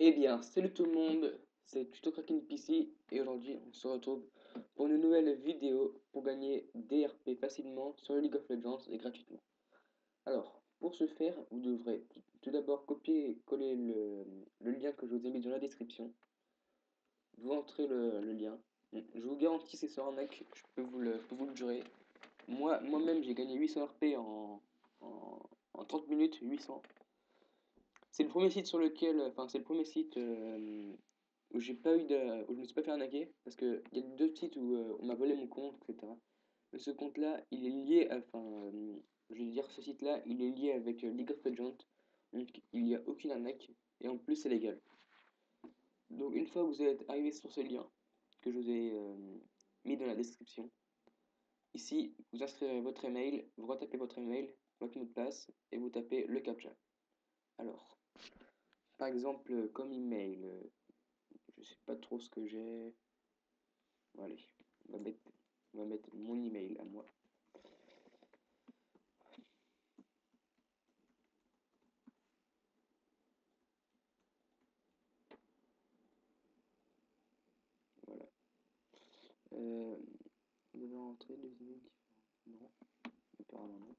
Eh bien, salut tout le monde, c'est Tuto Cracking PC et aujourd'hui on se retrouve pour une nouvelle vidéo pour gagner DRP facilement sur le League of Legends et gratuitement. Alors, pour ce faire, vous devrez tout d'abord copier et coller le lien que je vous ai mis dans la description. Vous entrez le lien. Je vous garantis c'est sans arnaque, je peux vous le jurer. Moi-même j'ai gagné 800 RP en 30 minutes, 800. C'est le premier site sur lequel, enfin c'est le premier site où j'ai pas eu de, où je me suis pas fait arnaquer, parce que il y a deux sites où on m'a volé mon compte, etc. Mais ce compte-là, il est lié, je veux dire ce site-là, il est lié avec League of Legends, donc il n'y a aucune arnaque, et en plus c'est légal. Donc une fois que vous êtes arrivé sur ce lien que je vous ai mis dans la description, ici vous inscrirez votre email, vous retapez votre email, votre mot de passe, et vous tapez le captcha. Alors, par exemple, comme email, je sais pas trop ce que j'ai. Bon, allez, on va mettre mon email à moi. Voilà. Euh, vous devez rentrer deux emails différents. Non, apparemment non.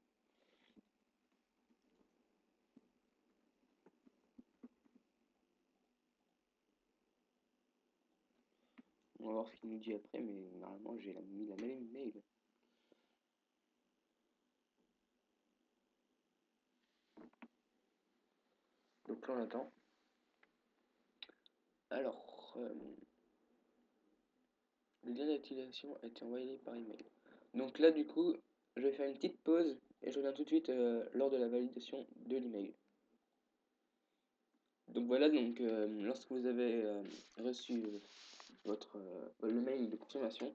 On va voir ce qu'il nous dit après, mais normalement j'ai mis la même email. Donc là on attend. Alors, le lien d'activation a été envoyé par email. Donc là du coup, je vais faire une petite pause et je reviens tout de suite lors de la validation de l'email. Donc voilà, donc lorsque vous avez reçu le mail de confirmation,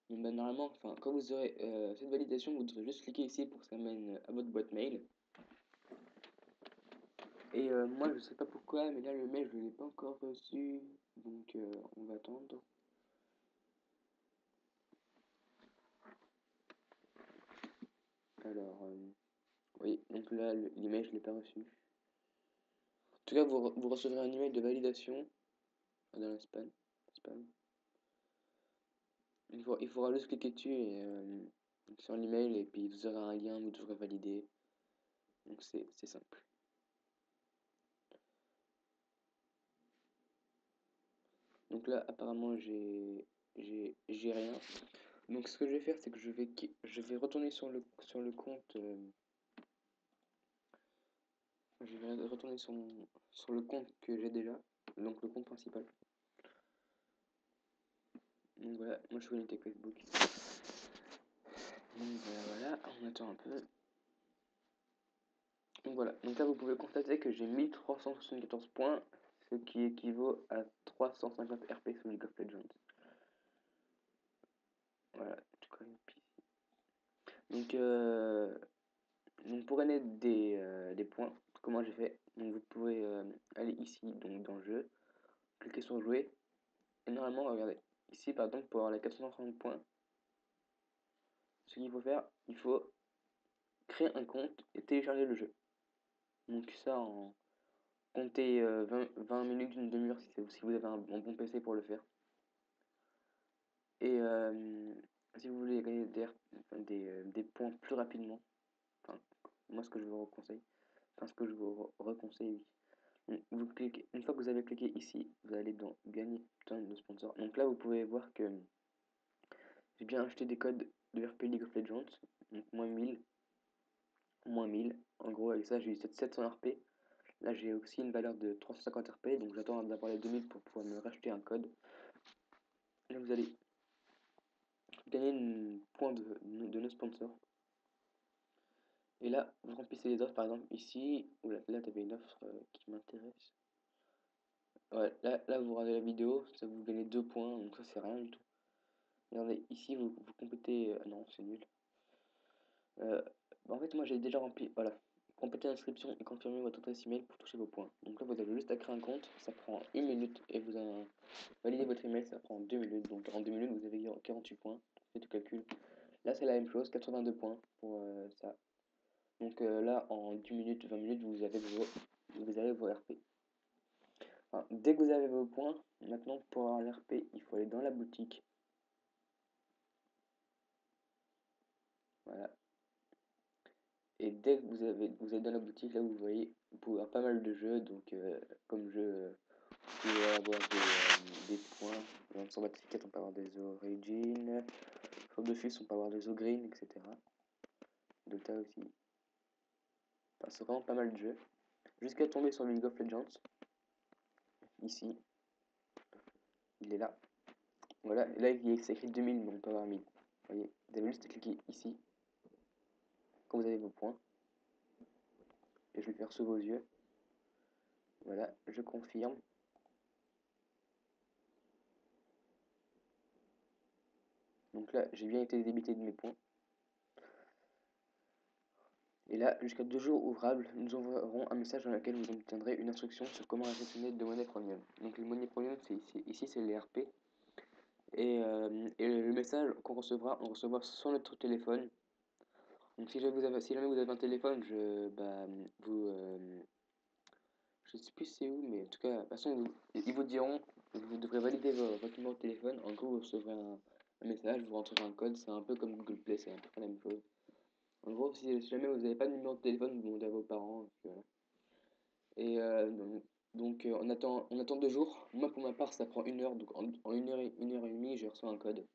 donc bah, normalement, enfin, quand vous aurez cette validation, vous devrez juste cliquer ici pour que ça mène à votre boîte mail. Et moi, je sais pas pourquoi, mais là, le mail, je ne l'ai pas encore reçu. Donc, on va attendre. Alors, oui, donc là, l'email, je ne l'ai pas reçu. En tout cas, vous recevrez un email de validation dans la spam. Il faudra juste cliquer dessus et, sur l'email et puis vous aurez un lien, vous devrez valider. Donc, c'est simple. Donc là, apparemment, j'ai rien. Donc ce que je vais faire, c'est que je vais retourner sur le compte. Je vais retourner sur le compte que j'ai déjà. Donc le compte principal. Donc voilà, moi je suis connecté avec Facebook. Donc voilà, on attend un peu. Donc voilà, donc là vous pouvez constater que j'ai 1374 points, ce qui équivaut à 350 RP sur League of Legends. Voilà, tu connais. Donc pour gagner des points, comment j'ai fait? Donc vous pouvez aller ici, donc dans le jeu, cliquer sur jouer, et normalement, regardez, ici par exemple, pour avoir les 430 points, ce qu'il faut faire, il faut créer un compte et télécharger le jeu. Donc ça en comptez 20 minutes, une demi-heure si vous avez un bon PC pour le faire. Et si vous voulez gagner des points plus rapidement, enfin, moi ce que je vous reconseille, enfin ce que je vous reconseille, oui. Une fois que vous avez cliqué ici, vous allez dans gagner plein de sponsors. Donc là, vous pouvez voir que j'ai bien acheté des codes de RP League of Legends, donc moins 1000. En gros, avec ça, j'ai eu 700 RP. Là, j'ai aussi une valeur de 350 RP, donc j'attends d'avoir les 2000 pour pouvoir me racheter un code. Là, vous allez gagner une point de nos sponsors. Et là, vous remplissez les offres, par exemple, ici, là, tu avais une offre qui m'intéresse. Ouais, là, vous regardez la vidéo, ça vous gagnez 2 points, donc ça, c'est rien du tout. Regardez, ici, vous complétez. Non, c'est nul. Euh, En fait, moi, j'ai déjà rempli. Voilà. Complétez l'inscription et confirmez votre adresse email pour toucher vos points. Donc là, vous avez juste à créer un compte. Ça prend 1 minute et vous validez votre email. Ça prend 2 minutes. Donc en 2 minutes, vous avez 48 points. Faites le calcul. Là, c'est la même chose. 82 points pour ça. Donc là, en 10 minutes, 20 minutes, vous avez vos RP. Enfin, dès que vous avez vos points, maintenant pour avoir l'RP, il faut aller dans la boutique. Voilà. Et dès que vous êtes dans la boutique, là vous voyez, vous pouvez avoir pas mal de jeux, donc comme jeu, vous pouvez avoir des points. Sur Battlefield 4, on peut avoir des Origins. Sur Dofus, on peut avoir des Green, etc. Dota aussi. Enfin, c'est vraiment pas mal de jeux. Jusqu'à tomber sur le League of Legends. Ici, il est là. Voilà, et là il est écrit 2000, mais on peut avoir 1000. Vous voyez, vous avez juste à cliquer ici, quand vous avez vos points. Et je vais le faire sous vos yeux. Voilà, je confirme. Donc là, j'ai bien été débité de mes points. Et là, jusqu'à 2 jours ouvrables, nous enverrons un message dans lequel vous obtiendrez une instruction sur comment réceptionner de monnaie premium. Donc les monnaies premium, c'est ici c'est les RP. Et le message qu'on recevra, on recevra sur notre téléphone. Donc si jamais vous avez un téléphone, je sais plus c'est où, mais en tout cas, de toute façon, ils vous diront, vous devrez valider votre numéro de téléphone. En gros, vous recevrez un message, vous rentrerez un code, c'est un peu comme Google Play, c'est un peu la même chose. En gros, si jamais vous n'avez pas de numéro de téléphone, vous demandez à vos parents. Et on attend 2 jours. Moi, pour ma part, ça prend 1 heure. Donc en 1 heure et demie, j'ai reçu un code.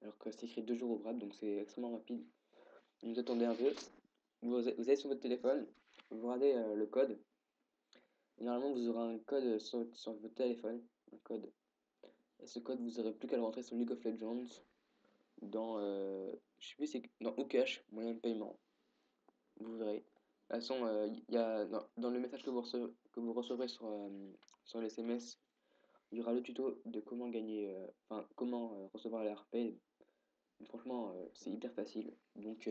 Alors que c'est écrit 2 jours ouvrables, donc c'est extrêmement rapide. Vous attendez un peu. Vous allez sur votre téléphone, vous regardez le code. Et normalement, vous aurez un code sur votre téléphone. Un code. Et ce code, vous n'aurez plus qu'à le rentrer sur League of Legends. Dans, je sais plus, c'est dans Ucash, moyen de paiement. Vous verrez. De toute façon, il y a, dans le message que vous recevrez sur les SMS, il y aura le tuto de comment gagner, enfin comment recevoir la RP. Franchement, c'est hyper facile. Donc,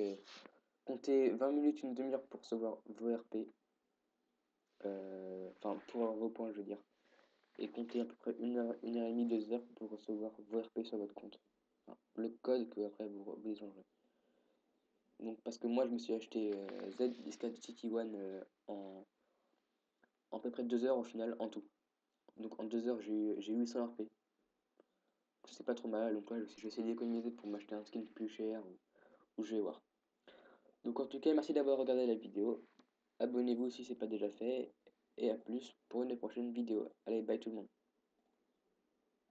comptez 20 minutes, une demi-heure pour recevoir vos RP. Enfin, pour avoir vos points, je veux dire. Et comptez à peu près 1 heure et demie, 2 heures pour recevoir vos RP sur votre compte. Enfin, le code que après vous échangerez. Donc, parce que moi, je me suis acheté Z City One en à peu près 2 heures au final, en tout. Donc, en 2 heures, j'ai eu 100 RP. C'est pas trop mal. Donc, là, je vais essayer d'économiser pour m'acheter un skin plus cher ou je vais voir. Donc, en tout cas, merci d'avoir regardé la vidéo. Abonnez-vous si ce n'est pas déjà fait. Et à plus pour une prochaine vidéo. Allez, bye tout le monde.